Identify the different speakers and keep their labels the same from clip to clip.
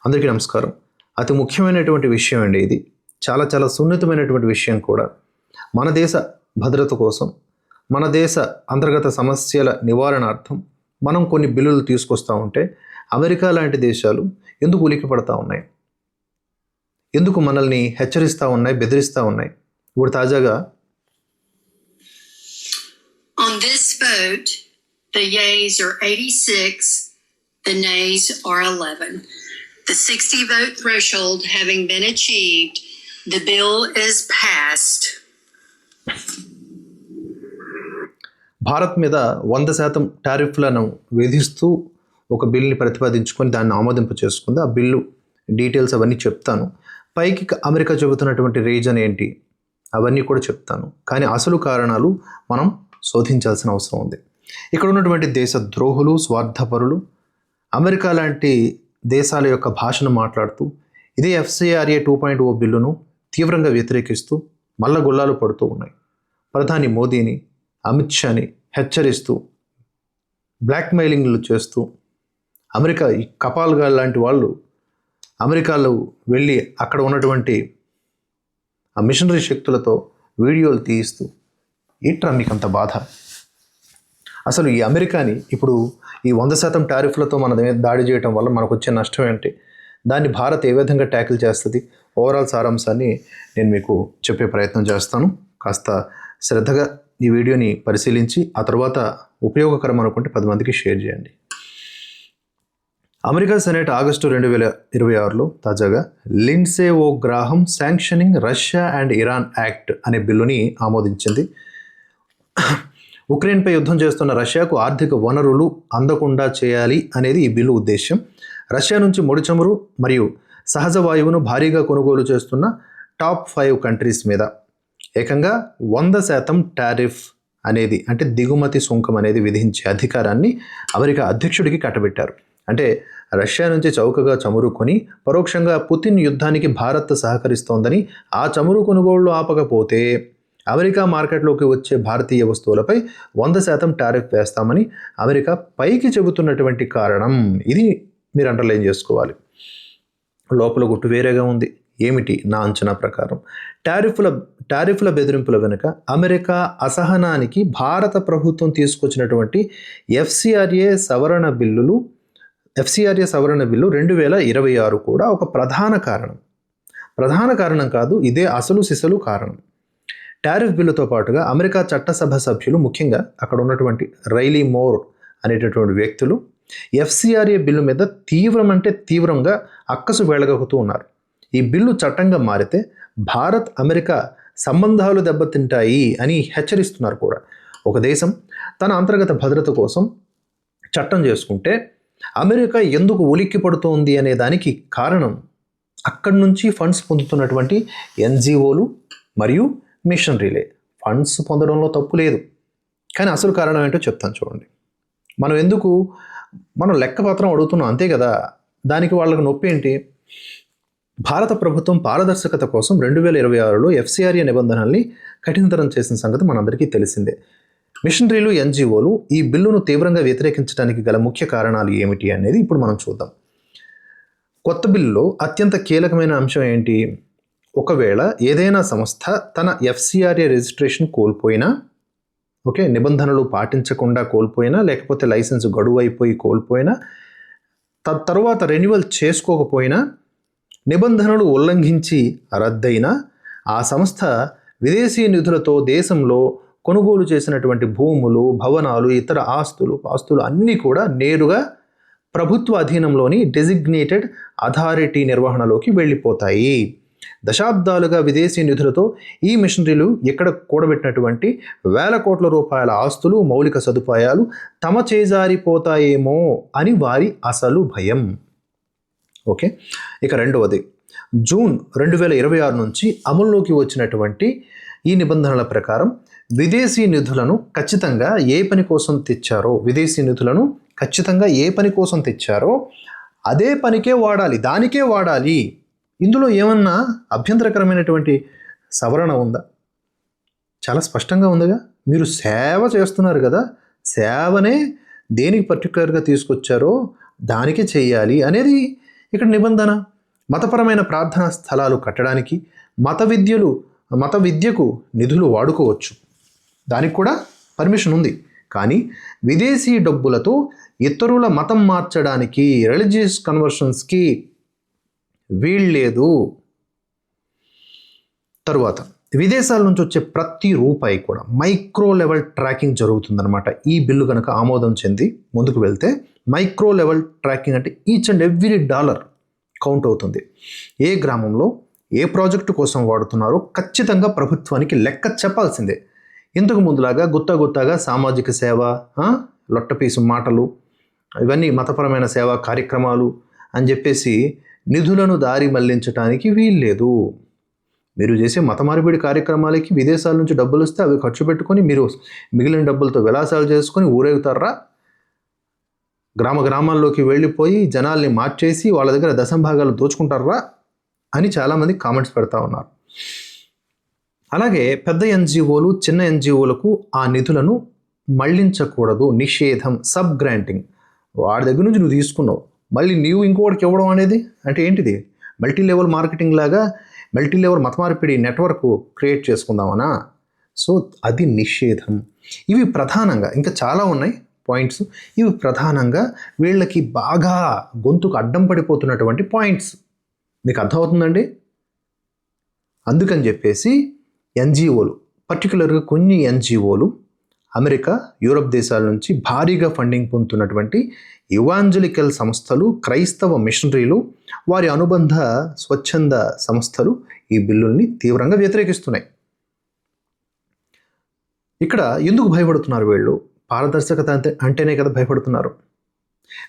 Speaker 1: అందరికీ నమస్కారం. అతి ముఖ్యమైనటువంటి విషయం అండి ఇది. చాలా చాలా సున్నితమైనటువంటి విషయం కూడా. మన దేశ భద్రత కోసం, మన దేశ అంతర్గత సమస్యల నివారణార్థం మనం కొన్ని బిల్లులు తీసుకొస్తూ ఉంటే అమెరికా లాంటి దేశాలు ఎందుకు ఉలిక్కిపడతా ఉన్నాయి? ఎందుకు మనల్ని హెచ్చరిస్తూ ఉన్నాయి, బెదిరిస్తూ ఉన్నాయి? ఇప్పుడు తాజాగా
Speaker 2: On this vote, the yeas are 86, the nays are 11. The 60 vote threshold having been achieved, the bill is passed.
Speaker 1: Bharat మీద 100% టారిఫ్లను విధిస్తూ ఒక బిల్ని ప్రతిపాదించుకొని దాన్ని ఆమోదింప చేసుకుంది. ఆ బిల్లు డీటెయిల్స్ అవన్నీ చెప్తాను. పైకి అమెరికా చెబుతున్నటువంటి రీజన్ ఏంటి అవన్నీ కూడా చెప్తాను. కానీ అసలు కారణాలు మనం శోధించాల్సిన అవసరం ఉంది. ఇక్కడ ఉన్నటువంటి దేశ ద్రోహులు, స్వార్థపరులు అమెరికా లాంటి దేశాల యొక్క భాషను మాట్లాడుతూ ఇదే FCRA 2.0 బిల్లును తీవ్రంగా వ్యతిరేకిస్తూ మల్ల గుల్లాలు పడుతూ ఉన్నాయి. ప్రధాని మోదీని, అమిత్ షాని హెచ్చరిస్తూ బ్లాక్మెయిలింగ్లు చేస్తూ అమెరికా ఈ కపాల్గా లాంటి వాళ్ళు అమెరికాలో వెళ్ళి అక్కడ ఉన్నటువంటి ఆ మిషనరీ శక్తులతో వీడియోలు తీయిస్తూ ఏంట్రా మీకు అంత బాధ? అసలు ఈ అమెరికాని ఇప్పుడు ఈ 100% టారిఫ్లతో మన మీద దాడి చేయడం వల్ల మనకు వచ్చే నష్టం ఏంటి? దాన్ని భారత్ ఏ విధంగా ట్యాకిల్ చేస్తుంది? ఓవరాల్ సారాంశాన్ని నేను మీకు చెప్పే ప్రయత్నం చేస్తాను. కాస్త శ్రద్ధగా ఈ వీడియోని పరిశీలించి ఆ తర్వాత ఉపయోగకరం అనుకుంటే 10 మందికి షేర్ చేయండి. అమెరికా సెనేట్ ఆగస్టు 2026లో తాజాగా Lindsey O Graham sanctioning Russia and Iran act అనే బిల్లుని ఆమోదించింది. ఉక్రెయిన్పై యుద్ధం చేస్తున్న రష్యాకు ఆర్థిక వనరులు అందకుండా చేయాలి అనేది ఈ బిల్లు ఉద్దేశం. రష్యా నుంచి ముడి చమురు మరియు సహజ వాయువును భారీగా కొనుగోలు చేస్తున్న టాప్ 5 కంట్రీస్ మీద ఏకంగా 100% టారిఫ్ అనేది అంటే దిగుమతి సుంకం అనేది విధించే అధికారాన్ని అమెరికా అధ్యక్షుడికి కట్టబెట్టారు. అంటే రష్యా నుంచి చౌకగా చమురు కొని పరోక్షంగా పుతిన్ యుద్ధానికి భారత్ సహకరిస్తోందని ఆ చమురు కొనుగోళ్లు ఆపకపోతే అమెరికా మార్కెట్లోకి వచ్చే భారతీయ వస్తువులపై 100% టారిఫ్ వేస్తామని అమెరికా పైకి చెబుతున్నటువంటి కారణం ఇది. మీరు అండర్లైన్ చేసుకోవాలి. లోపల గుట్టు వేరేగా ఉంది. ఏమిటి? నా అంచనా ప్రకారం టారిఫ్ల బెదిరింపుల వెనుక అమెరికా అసహనానికి భారత ప్రభుత్వం తీసుకొచ్చినటువంటి FCRA సవరణ బిల్లు 2026 కూడా ఒక ప్రధాన కారణం కాదు, ఇదే అసలు సిసలు కారణం. టారిఫ్ బిల్లుతో పాటుగా అమెరికా చట్టసభ సభ్యులు, ముఖ్యంగా అక్కడ ఉన్నటువంటి రైలీ మోర్ అనేటటువంటి వ్యక్తులు FCRA బిల్లు మీద తీవ్రంగా అక్కసు వేళగక్కుతూ ఉన్నారు. ఈ బిల్లు చట్టంగా మారితే భారత్ అమెరికా సంబంధాలు దెబ్బతింటాయి అని హెచ్చరిస్తున్నారు కూడా. ఒక దేశం తన అంతర్గత భద్రత కోసం చట్టం చేసుకుంటే అమెరికా ఎందుకు ఉలిక్కి పడుతోంది అనే దానికి కారణం అక్కడి నుంచి ఫండ్స్ పొందుతున్నటువంటి NGOలు మరియు మిషనరీలే. ఫండ్స్ పొందడంలో తప్పు లేదు, కానీ అసలు కారణం ఏంటో చెప్తాను చూడండి. మనం లెక్కపత్రం అడుగుతున్నాం అంతే కదా, దానికి వాళ్ళకి నొప్పి ఏంటి? భారత ప్రభుత్వం పారదర్శకత కోసం 2026లో FCRA నిబంధనల్ని కఠినతరం చేసిన సంగతి మనందరికీ తెలిసిందే. మిషనరీలు, NGOలు ఈ బిల్లును తీవ్రంగా వ్యతిరేకించడానికి గల ముఖ్య కారణాలు ఏమిటి అనేది ఇప్పుడు మనం చూద్దాం. కొత్త బిల్లులో అత్యంత కీలకమైన అంశం ఏంటి? ఒకవేళ ఏదైనా సంస్థ తన FCRA రిజిస్ట్రేషన్ కోల్పోయినా, నిబంధనలు పాటించకుండా కోల్పోయినా, లేకపోతే లైసెన్స్ గడువు అయిపోయి కోల్పోయినా, తరువాత రెన్యువల్ చేసుకోకపోయినా, నిబంధనలు ఉల్లంఘించి రద్దయినా ఆ సంస్థ విదేశీ నిధులతో దేశంలో కొనుగోలు చేసినటువంటి భూములు, భవనాలు, ఇతర ఆస్తులు అన్నీ కూడా నేరుగా ప్రభుత్వ అధీనంలోని డెసిగ్నేటెడ్ అథారిటీ నిర్వహణలోకి వెళ్ళిపోతాయి. దశాబ్దాలుగా విదేశీ నిధులతో ఈ మిషనరీలు ఇక్కడ కూడబెట్టినటువంటి వేల కోట్ల రూపాయల ఆస్తులు, మౌలిక సదుపాయాలు తమ చేజారిపోతాయేమో అని వారి అసలు భయం. ఇక రెండవది, జూన్ 2026 నుంచి అమల్లోకి వచ్చినటువంటి ఈ నిబంధనల ప్రకారం విదేశీ నిధులను ఖచ్చితంగా ఏ పని కోసం తెచ్చారో అదే పనికే వాడాలి, దానికే వాడాలి. ఇందులో ఏమన్నా అభ్యంతరకరమైనటువంటి సవరణ ఉందా? చాలా స్పష్టంగా ఉందిగా. మీరు సేవ చేస్తున్నారు కదా, సేవనే దేనికి పర్టికులర్గా తీసుకొచ్చారో దానికే చేయాలి అనేది ఇక్కడ నిబంధన మతపరమైన ప్రార్థనా స్థలాలు కట్టడానికి మత విద్యకు నిధులు వాడుకోవచ్చు, దానికి కూడా పర్మిషన్ ఉంది. కానీ విదేశీ డబ్బులతో ఇతరుల మతం మార్చడానికి, రిలీజియస్ కన్వర్షన్స్కి వీల్లేదు. తరువాత విదేశాల నుంచి వచ్చే ప్రతి రూపాయి కూడా మైక్రో లెవెల్ ట్రాకింగ్ జరుగుతుందన్నమాట. ఈ బిల్లు కనుక ఆమోదం చెంది ముందుకు వెళ్తే మైక్రో లెవెల్ ట్రాకింగ్ అంటే each and every dollar count అవుతుంది. ఏ గ్రామంలో ఏ ప్రాజెక్టు కోసం వాడుతున్నారో ఖచ్చితంగా ప్రభుత్వానికి లెక్క చెప్పాల్సిందే. ఇంతకు ముందులాగా గుత్తాగా సామాజిక సేవ, లొట్టపీసు మాటలు, ఇవన్నీ మతపరమైన సేవా కార్యక్రమాలు అని చెప్పేసి నిధులను దారి మళ్లించడానికి వీల్లేదు. మీరు చేసే మత మార్పిడి కార్యక్రమాలకి విదేశాల నుంచి డబ్బులు వస్తే అవి ఖర్చు పెట్టుకొని మీరు మిగిలిన డబ్బులతో విలాసాలు చేసుకొని ఊరేగుతారా? గ్రామాల్లోకి వెళ్ళిపోయి జనాల్ని మార్చేసి వాళ్ళ దగ్గర దశంభాగాలు దోచుకుంటారా అని చాలామంది కామెంట్స్ పెడతా ఉన్నారు. అలాగే పెద్ద ఎన్జిఓలు చిన్న ఎన్జిఓలకు ఆ నిధులను మళ్లించకూడదు, నిషేధం. సబ్ గ్రాంటింగ్, వాడి దగ్గర నుంచి నువ్వు తీసుకున్నావు మళ్ళీ నీవు ఇంకోటికి ఇవ్వడం అనేది అంటే ఏంటిది? మల్టీ లెవెల్ మార్కెటింగ్ లాగా మల్టీ లెవెల్ మత మార్పిడి నెట్వర్క్ క్రియేట్ చేసుకుందామనా? సో అది నిషేధం. ఇవి ప్రధానంగా, ఇంకా చాలా ఉన్నాయి పాయింట్స్, ఇవి ప్రధానంగా వీళ్ళకి బాగా గొంతుకు అడ్డం పడిపోతున్నటువంటి పాయింట్స్. మీకు అర్థమవుతుందండి? అందుకని చెప్పేసి ఎన్జిఓలు, పర్టికులర్గా కొన్ని ఎన్జిఓలు అమెరికా, యూరప్ దేశాల నుంచి భారీగా ఫండింగ్ పొందుతున్నటువంటి ఇవాంజలికల్ సంస్థలు, క్రైస్తవ మిషనరీలు, వారి అనుబంధ స్వచ్ఛంద సంస్థలు ఈ బిల్లుల్ని తీవ్రంగా వ్యతిరేకిస్తున్నాయి. ఇక్కడ ఎందుకు భయపడుతున్నారు వీళ్ళు? పారదర్శకత అంటేనే కదా భయపడుతున్నారు.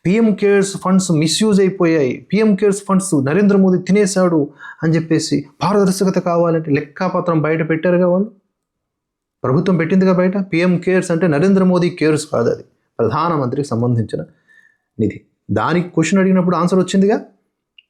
Speaker 1: పిఎం కేర్స్ ఫండ్స్ మిస్యూజ్ అయిపోయాయి, PM CARES funds Narendra Modi తినేశాడు అని చెప్పేసి పారదర్శకత కావాలంటే లెక్కాపత్రం బయట పెట్టారుగా వాళ్ళు. ప్రభుత్వం పెట్టిందిగా బయట. పిఎం కేర్స్ అంటే నరేంద్ర మోదీ కేర్స్ కాదు, అది ప్రధానమంత్రికి సంబంధించిన నిధి. దానికి క్వశ్చన్ అడిగినప్పుడు ఆన్సర్ వచ్చిందిగా.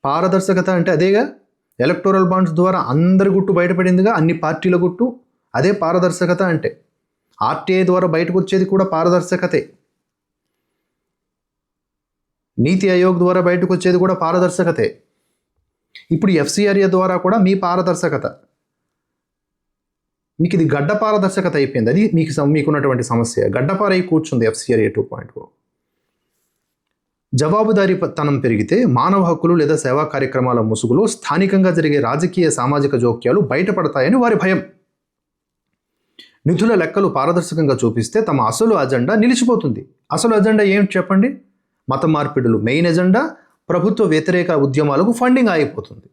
Speaker 1: పారదర్శకత అంటే అదేగా. ఎలక్టోరల్ బాండ్స్ ద్వారా అందరి గుట్టు బయటపడిందిగా, అన్ని పార్టీల గుట్టు. అదే పారదర్శకత అంటే. ఆర్టీఐ ద్వారా బయటకు వచ్చేది కూడా పారదర్శకతే. నీతి ఆయోగ్ ద్వారా బయటకు వచ్చేది కూడా పారదర్శకతే. ఇప్పుడు ఎఫ్సిఆర్ఏ ద్వారా కూడా మీ పారదర్శకత. మీకు ఇది గడ్డ పారదర్శకత అయిపోయింది. అది మీకున్నటువంటి సమస్య. గడ్డపారై కూర్చుంది ఎఫ్సిఆర్ఏ 2.0. జవాబుదారీతనం పెరిగితే మానవ హక్కులు లేదా సేవా కార్యక్రమాల ముసుగులో స్థానికంగా జరిగే రాజకీయ సామాజిక జోక్యాలు బయటపడతాయని వారి భయం. నిధుల లెక్కలు పారదర్శకంగా చూపిస్తే తమ అసలు అజెండా నిలిచిపోతుంది. అసలు అజెండా ఏమిటి చెప్పండి? మత మార్పిడులు మెయిన్ ఎజెండా. ప్రభుత్వ వ్యతిరేక ఉద్యమాలకు ఫండింగ్ ఆగిపోతుంది.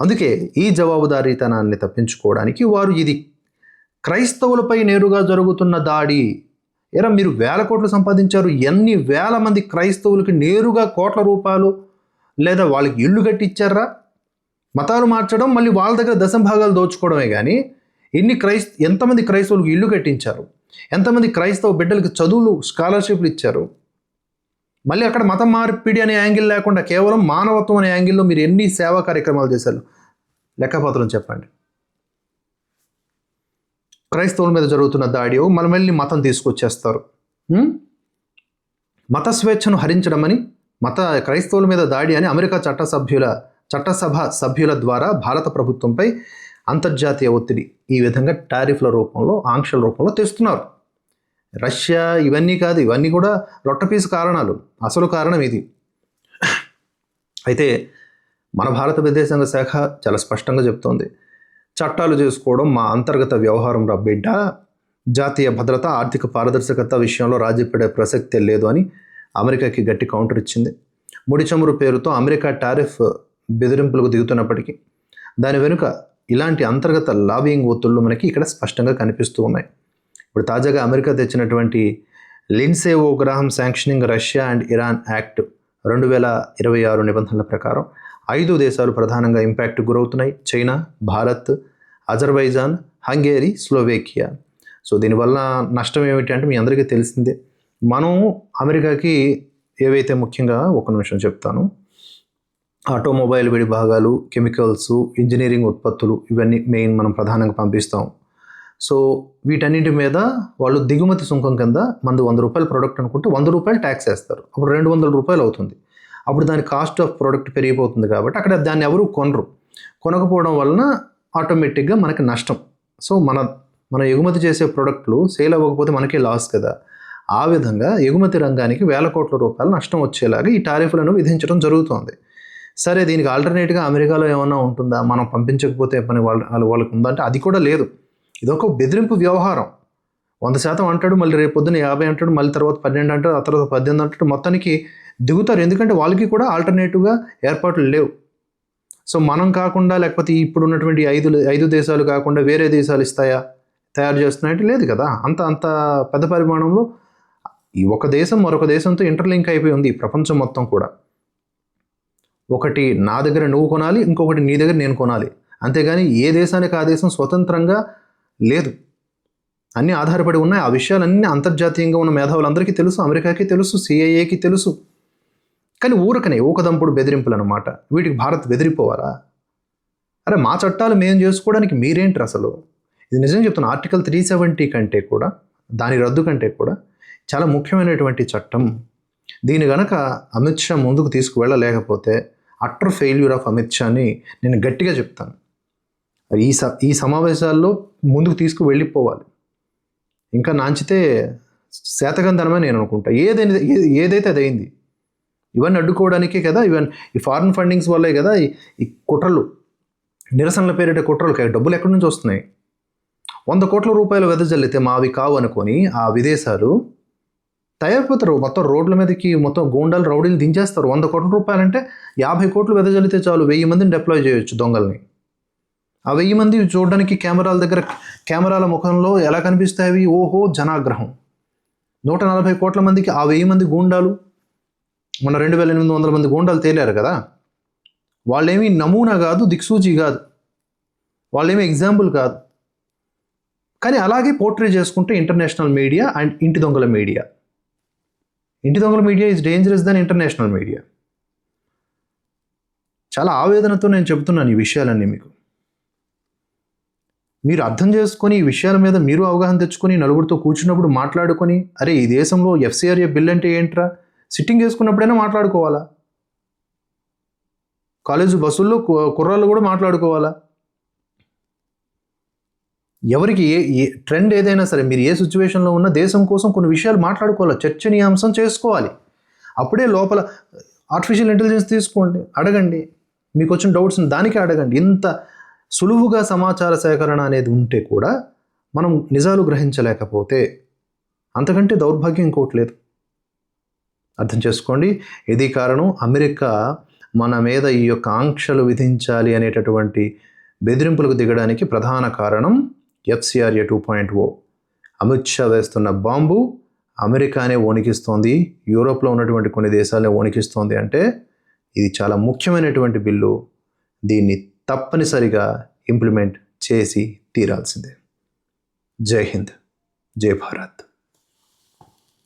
Speaker 1: అందుకే ఈ జవాబుదారీతనాన్ని తప్పించుకోవడానికి వారు ఇది క్రైస్తవులపై నేరుగా జరుగుతున్న దాడి. ఎరా, మీరు వేల కోట్లు సంపాదించారు, ఎన్ని వేల మంది క్రైస్తవులకి నేరుగా కోట్ల రూపాయలు లేదా వాళ్ళకి ఇళ్ళు కట్టించారా? మతాలు మార్చడం, మళ్ళీ వాళ్ళ దగ్గర దశంభాగాలు దోచుకోవడమే. కానీ ఎంతమంది క్రైస్తవులకు ఇల్లు కట్టించారు? ఎంతమంది క్రైస్తవ బిడ్డలకి చదువులు, స్కాలర్షిప్లు ఇచ్చారు? మళ్ళీ అక్కడ మతం మార్పిడి అనే యాంగిల్ లేకుండా కేవలం మానవత్వం అనే యాంగిల్లో మీరు ఎన్ని సేవా కార్యక్రమాలు చేశారు? లెక్కపత్రం చెప్పండి. క్రైస్తవుల మీద జరుగుతున్న దాడి మళ్ళీ మతం తీసుకొచ్చేస్తారు. మత స్వేచ్ఛను హరించడమని క్రైస్తవుల మీద దాడి అని అమెరికా చట్టసభ సభ్యుల ద్వారా భారత ప్రభుత్వంపై అంతర్జాతీయ ఒత్తిడి ఈ విధంగా టారిఫ్ల రూపంలో, ఆంక్షల రూపంలో తెస్తున్నారు. రష్యా ఇవన్నీ కాదు, ఇవన్నీ కూడా లొట్టపీసు కారణాలు. అసలు కారణం ఇది. అయితే మన భారత విదేశాంగ శాఖ చాలా స్పష్టంగా చెప్తోంది, చట్టాలు చేసుకోవడం మా అంతర్గత వ్యవహారం రా బిడ్డ, జాతీయ భద్రత, ఆర్థిక పారదర్శకత విషయంలో రాజీ పడే ప్రసక్తే లేదు అని అమెరికాకి గట్టి కౌంటర్ ఇచ్చింది. ముడి చమురు పేరుతో అమెరికా టారిఫ్ బెదిరింపులకు దిగుతున్నప్పటికీ దాని వెనుక ఇలాంటి అంతర్గత లాబియింగ్ ఒత్తిళ్లు మనకి ఇక్కడ స్పష్టంగా కనిపిస్తూ ఉన్నాయి. ఇప్పుడు తాజాగా అమెరికా తెచ్చినటువంటి Lindsey O Graham sanctioning Russia and Iran act 2026 నిబంధనల ప్రకారం 5 దేశాలు ప్రధానంగా ఇంపాక్ట్ గురవుతున్నాయి. China, Bharat, Azerbaijan, Hungary, Slovakia. So దీనివల్ల నష్టం ఏమిటి అంటే మీ అందరికీ తెలిసిందే. మనం అమెరికాకి ఏవైతే ముఖ్యంగా, ఒక నిమిషం చెప్తాను, ఆటోమొబైల్ విడి భాగాలు, కెమికల్స్, ఇంజనీరింగ్ ఉత్పత్తులు, ఇవన్నీ మెయిన్ మనం ప్రధానంగా పంపిస్తాం. సో వీటన్నింటి మీద వాళ్ళు దిగుమతి సుంకం కింద మనది 100 రూపాయల ప్రోడక్ట్ అనుకుంటే 100 రూపాయలు ట్యాక్స్ వేస్తారు. అప్పుడు 200 రూపాయలు అవుతుంది. అప్పుడు దాని కాస్ట్ ఆఫ్ ప్రోడక్ట్ పెరిగిపోతుంది కాబట్టి అక్కడ దాన్ని ఎవరు కొనరు. కొనకపోవడం వలన ఆటోమేటిక్గా మనకి నష్టం. సో మన ఎగుమతి చేసే ప్రోడక్ట్లు సేల్ అవ్వకపోతే మనకే లాస్ కదా. ఆ విధంగా ఎగుమతి రంగానికి వేల కోట్ల రూపాయలు నష్టం వచ్చేలాగా ఈ టారిఫ్లను విధించడం జరుగుతోంది. సరే, దీనికి ఆల్టర్నేట్గా అమెరికాలో ఏమన్నా ఉంటుందా? మనం పంపించకపోతే పని వాళ్ళకు ఉందంటే అది కూడా లేదు. ఇదొక బెదిరింపు వ్యవహారం. 100% అంటాడు, మళ్ళీ రేపు పొద్దున 50 అంటాడు, మళ్ళీ తర్వాత 12 అంటాడు, ఆ తర్వాత 18 అంటాడు. మొత్తానికి దిగుతారు. ఎందుకంటే వాళ్ళకి కూడా ఆల్టర్నేటివ్గా ఏర్పాట్లు లేవు. సో మనం కాకుండా, లేకపోతే ఇప్పుడు ఉన్నటువంటి 5 దేశాలు కాకుండా వేరే దేశాలు తయారు చేస్తున్నాయంటే లేదు కదా. అంత పెద్ద పరిమాణంలో ఈ ఒక దేశం మరొక దేశంతో ఇంటర్లింక్ అయిపోయి ఉంది ఈ ప్రపంచం మొత్తం కూడా. ఒకటి నా దగ్గర నువ్వు కొనాలి, ఇంకొకటి నీ దగ్గర నేను కొనాలి. అంతేగాని ఏ దేశానికి ఆ దేశం స్వతంత్రంగా లేదు. అన్నీ ఆధారపడి ఉన్నాయి. ఆ విషయాలన్నీ అంతర్జాతీయంగా ఉన్న మేధావులందరికీ తెలుసు, అమెరికాకి తెలుసు, సిఐఏకి తెలుసు. కానీ ఊకదంపుడు బెదిరింపులు అనమాట. వీటికి భారత్ బెదిరిపోవాలా? అరే, మా చట్టాలు మేము చేసుకోవడానికి మీరేంటి అసలు? ఇది నిజం చెప్తున్నా. ఆర్టికల్ 370 కంటే కూడా, దాని రద్దు కంటే కూడా చాలా ముఖ్యమైనటువంటి చట్టం. దీని గనక అమిత్ షా ముందుకు తీసుకువెళ్ళలేకపోతే అట్టర్ ఫెయిల్యూర్ ఆఫ్ అమిత్ షాని నేను గట్టిగా చెప్తాను. ఈ సమావేశాల్లో ముందుకు తీసుకువెళ్ళిపోవాలి. ఇంకా నాంచితే శాతకందనమే నేను అనుకుంటా. ఏదైతే అది అయింది. ఇవన్నీ అడ్డుకోవడానికే కదా, ఈ ఫారిన్ ఫండింగ్స్ వల్లే కదా ఈ కుట్రలు, నిరసనల పేరిట కుట్రలు. డబ్బులు ఎక్కడి నుంచి వస్తున్నాయి? 100 కోట్ల రూపాయలు వెదజల్లితే మావి కావు అనుకొని ఆ విదేశాలు తయారైపోతారు. మొత్తం రోడ్ల మీదకి మొత్తం గూండాలు, రౌడీలు దించేస్తారు. 100 కోట్ల రూపాయలంటే 50 కోట్లు వెదజల్లితే చాలు, 1000 మందిని డిప్లాయ్ చేయొచ్చు దొంగల్ని. ఆ 1000 మంది చూడడానికి కెమెరాల ముఖంలో ఎలా కనిపిస్తాయి? ఓహో, జనాగ్రహం. 140 కోట్ల మందికి ఆ 1000 మంది గూండాలు, మన 2800 మంది గూండాలు తేలారు కదా. వాళ్ళేమీ నమూనా కాదు, దిక్సూచి కాదు, వాళ్ళేమీ ఎగ్జాంపుల్ కాదు. కానీ అలాగే పోర్ట్రే చేసుకుంటే ఇంటర్నేషనల్ మీడియా అండ్ ఇంటి దొంగల media is dangerous then international media. చాలా ఆవేదనతో నేను చెబుతున్నాను ఈ విషయాలన్నీ మీకు. మీరు అర్థం చేసుకొని ఈ విషయాల మీద మీరు అవగాహన తెచ్చుకొని నలుగురితో కూర్చున్నప్పుడు మాట్లాడుకొని, అరే ఈ దేశంలో ఎఫ్సిఆర్ఏ బిల్ అంటే ఏంట్రా, సిట్టింగ్ చేసుకున్నప్పుడైనా మాట్లాడుకోవాలా? కాలేజీ బస్సుల్లో కుర్రాళ్ళు కూడా మాట్లాడుకోవాలా? ఎవరికి ఏ ట్రెండ్ ఏదైనా సరే, మీరు ఏ సిచ్యువేషన్లో ఉన్న దేశం కోసం కొన్ని విషయాలు మాట్లాడుకోవాలి, చర్చనీయాంశం చేసుకోవాలి. అప్పుడే లోపల ఆర్టిఫిషియల్ ఇంటెలిజెన్స్ తీసుకోండి, అడగండి, మీకు వచ్చిన డౌట్స్ని దానికే అడగండి. ఇంత సులువుగా సమాచార సేకరణ అనేది ఉంటే కూడా మనం నిజాలు గ్రహించలేకపోతే అంతకంటే దౌర్భాగ్యం ఇంకోటి లేదు. అర్థం చేసుకోండి. ఇది కారణం అమెరికా మన మీద ఈ యొక్క ఆంక్షలు విధించాలి అనేటటువంటి బెదిరింపులకు దిగడానికి ప్రధాన కారణం ఎఫ్సిఆర్ఏ 2.0. అమిత్ షా వేస్తున్న బాంబు అమెరికానే వణికిస్తోంది, యూరోప్లో ఉన్నటువంటి కొన్ని దేశాలనే వణికిస్తోంది. అంటే ఇది చాలా ముఖ్యమైనటువంటి బిల్లు. దీన్ని తప్పనిసరిగా ఇంప్లిమెంట్ చేసి తీరాల్సిందే. జై హింద్, జై భారత్.